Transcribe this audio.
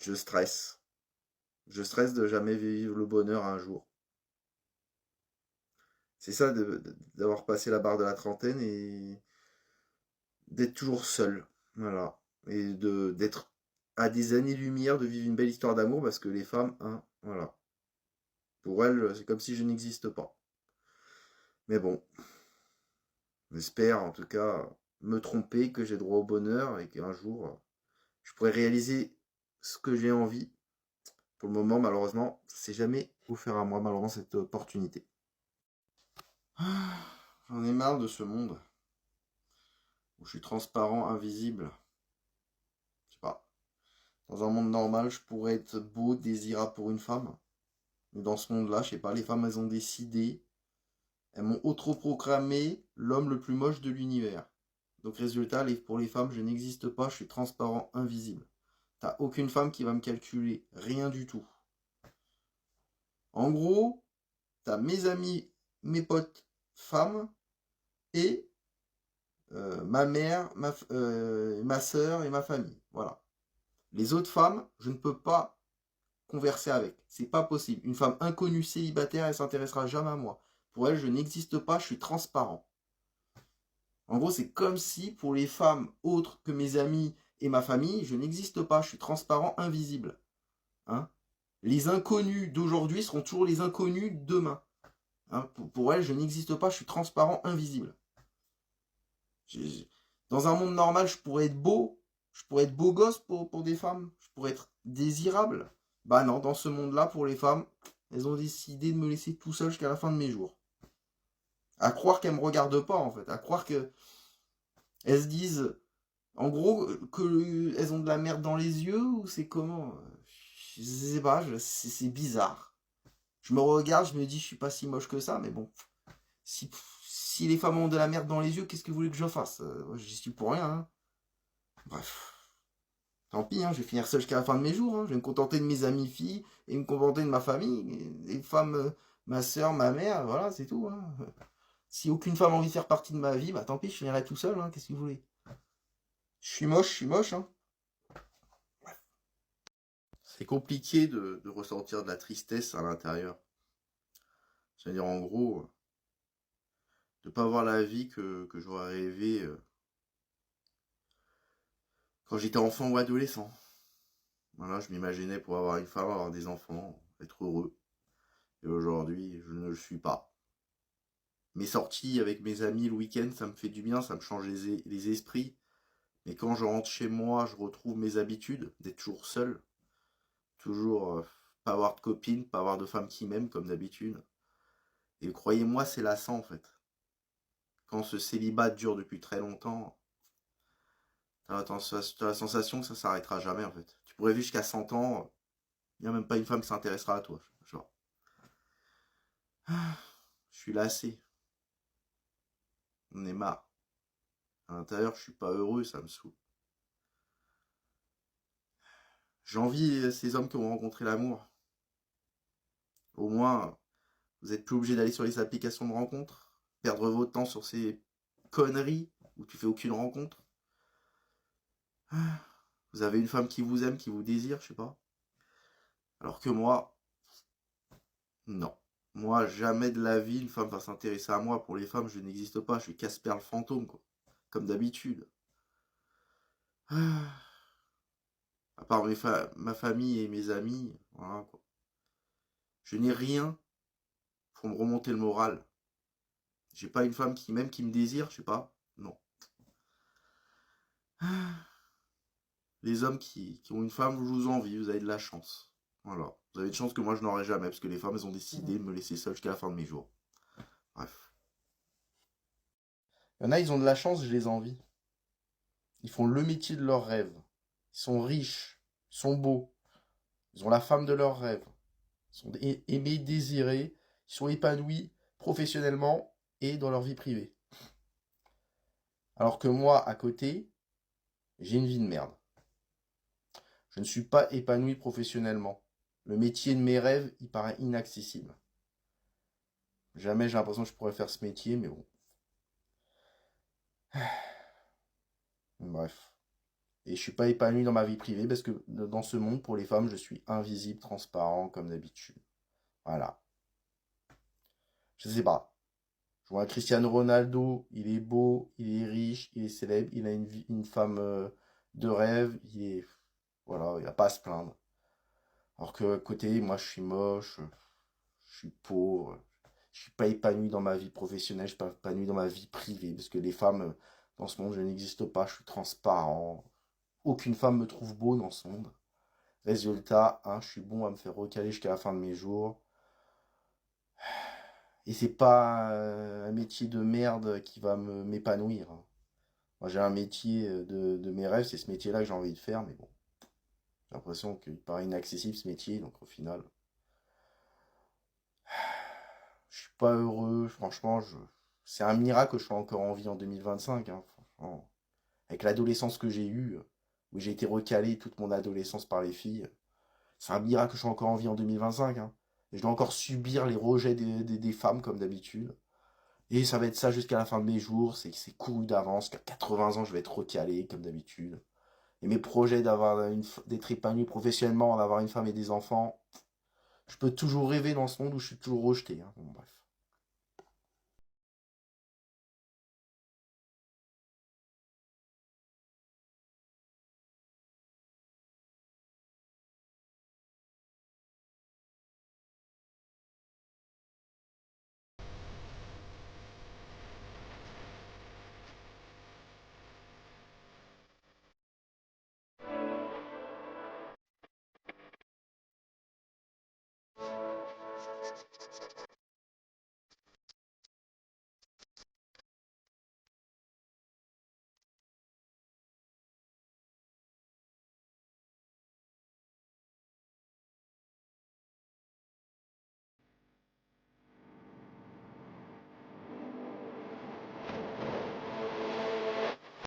Je stresse. Je stresse de jamais vivre le bonheur un jour. C'est ça d'avoir passé la barre de la trentaine et d'être toujours seul. Voilà. Et d'être à des années-lumière de vivre une belle histoire d'amour parce que les femmes, hein, voilà. Pour elles, c'est comme si je n'existe pas. Mais bon, j'espère en tout cas me tromper, que j'ai droit au bonheur et qu'un jour, je pourrai réaliser ce que j'ai envie. Pour le moment, malheureusement, ça s'est jamais offert à moi, malheureusement, cette opportunité. J'en ai marre de ce monde où je suis transparent, invisible. Je sais pas. Dans un monde normal, je pourrais être beau, désirable pour une femme. Mais dans ce monde-là, je sais pas, les femmes, elles ont décidé, elles m'ont autoproclamé l'homme le plus moche de l'univers. Donc résultat, pour les femmes, je n'existe pas, je suis transparent, invisible. T'as aucune femme qui va me calculer, rien du tout. En gros, t'as mes amis, mes potes femmes et ma mère, ma soeur et ma famille. Voilà. Les autres femmes, je ne peux pas converser avec. C'est pas possible. Une femme inconnue célibataire, elle s'intéressera jamais à moi. Pour elle, je n'existe pas, je suis transparent. En gros, c'est comme si pour les femmes autres que mes amis et ma famille, je n'existe pas, je suis transparent, invisible. Hein, les inconnus d'aujourd'hui seront toujours les inconnus demain. Hein, pour elles, je n'existe pas, je suis transparent, invisible. Dans un monde normal, je pourrais être beau gosse pour des femmes, je pourrais être désirable. Bah non, dans ce monde-là, pour les femmes, elles ont décidé de me laisser tout seul jusqu'à la fin de mes jours. À croire qu'elles me regardent pas, en fait. À croire que elles se disent, en gros, qu'elles ont de la merde dans les yeux, ou c'est comment? Je sais pas, c'est bizarre. Je me regarde, je me dis, je suis pas si moche que ça, mais bon. Si les femmes ont de la merde dans les yeux, qu'est-ce que vous voulez que je fasse? J'y suis pour rien. Hein. Bref. Tant pis, hein, je vais finir seul jusqu'à la fin de mes jours. Hein. Je vais me contenter de mes amies filles et me contenter de ma famille. Les femmes, ma soeur, ma mère, voilà, c'est tout. Hein. Si aucune femme a envie de faire partie de ma vie, bah tant pis, je finirai tout seul. Hein. Qu'est-ce que vous voulez? Je suis moche. Hein. C'est compliqué de ressentir de la tristesse à l'intérieur. C'est-à-dire, en gros, de ne pas avoir la vie que j'aurais rêvé quand j'étais enfant ou adolescent. Voilà, je m'imaginais pour avoir une femme, avoir des enfants, être heureux. Et aujourd'hui, je ne le suis pas. Mes sorties avec mes amis le week-end, ça me fait du bien, ça me change les esprits. Mais quand je rentre chez moi, je retrouve mes habitudes d'être toujours seul. Toujours pas avoir de copine, pas avoir de femme qui m'aime comme d'habitude. Et croyez-moi, c'est lassant en fait. Quand ce célibat dure depuis très longtemps, t'as la sensation que ça s'arrêtera jamais en fait. Tu pourrais vivre jusqu'à 100 ans, il n'y a même pas une femme qui s'intéressera à toi. Genre, je suis lassé. On est marre. À l'intérieur, je suis pas heureux, ça me saoule. J'envie ces hommes qui ont rencontré l'amour. Au moins, vous êtes plus obligé d'aller sur les applications de rencontres, perdre votre temps sur ces conneries où tu fais aucune rencontre. Vous avez une femme qui vous aime, qui vous désire, je sais pas. Alors que moi, non. Moi, jamais de la vie, une femme va s'intéresser à moi. Pour les femmes, je n'existe pas. Je suis Casper le fantôme, quoi. Comme d'habitude. À part ma famille et mes amis, voilà, quoi. Je n'ai rien pour me remonter le moral. J'ai pas une femme qui m'aime, qui me désire, je sais pas. Non. Les hommes qui ont une femme, je vous envie, vous avez de la chance. Voilà. Vous avez de chance que moi je n'aurai jamais, parce que les femmes, elles ont décidé de me laisser seul jusqu'à la fin de mes jours. Bref. Il y en a, ils ont de la chance, je les envie. Ils font le métier de leurs rêves. Ils sont riches, ils sont beaux, ils ont la femme de leurs rêves. Ils sont aimés, désirés, ils sont épanouis professionnellement et dans leur vie privée. Alors que moi, à côté, j'ai une vie de merde. Je ne suis pas épanoui professionnellement. Le métier de mes rêves, il paraît inaccessible. Jamais j'ai l'impression que je pourrais faire ce métier, mais bon. Bref. Et je suis pas épanoui dans ma vie privée parce que dans ce monde, pour les femmes, je suis invisible, transparent, comme d'habitude. Voilà. Je sais pas. Je vois un Cristiano Ronaldo, il est beau, il est riche, il est célèbre, il a une femme de rêve, il est... Voilà, il a pas à se plaindre. Alors que à côté, moi, je suis moche, je suis pauvre, je suis pas épanoui dans ma vie professionnelle, je suis pas épanoui dans ma vie privée, parce que les femmes, dans ce monde, je n'existe pas, je suis transparent. Aucune femme me trouve beau dans ce monde. Résultat, hein, je suis bon à me faire recaler jusqu'à la fin de mes jours. Et c'est pas un métier de merde qui va m'épanouir, hein. Moi, j'ai un métier de mes rêves, c'est ce métier-là que j'ai envie de faire, mais bon, j'ai l'impression qu'il paraît inaccessible ce métier, donc au final, je suis pas heureux, franchement, c'est un miracle que je sois encore en vie en 2025, hein, franchement. Avec l'adolescence que j'ai eue, où j'ai été recalé toute mon adolescence par les filles, c'est un miracle que je sois encore en vie en 2025, hein. Et je dois encore subir les rejets des femmes comme d'habitude. Et ça va être ça jusqu'à la fin de mes jours, c'est couru d'avance, qu'à 80 ans je vais être recalé comme d'habitude. Et mes projets d'être épanoui professionnellement, d'avoir une femme et des enfants, je peux toujours rêver dans ce monde où je suis toujours rejeté, hein. Bon, bref.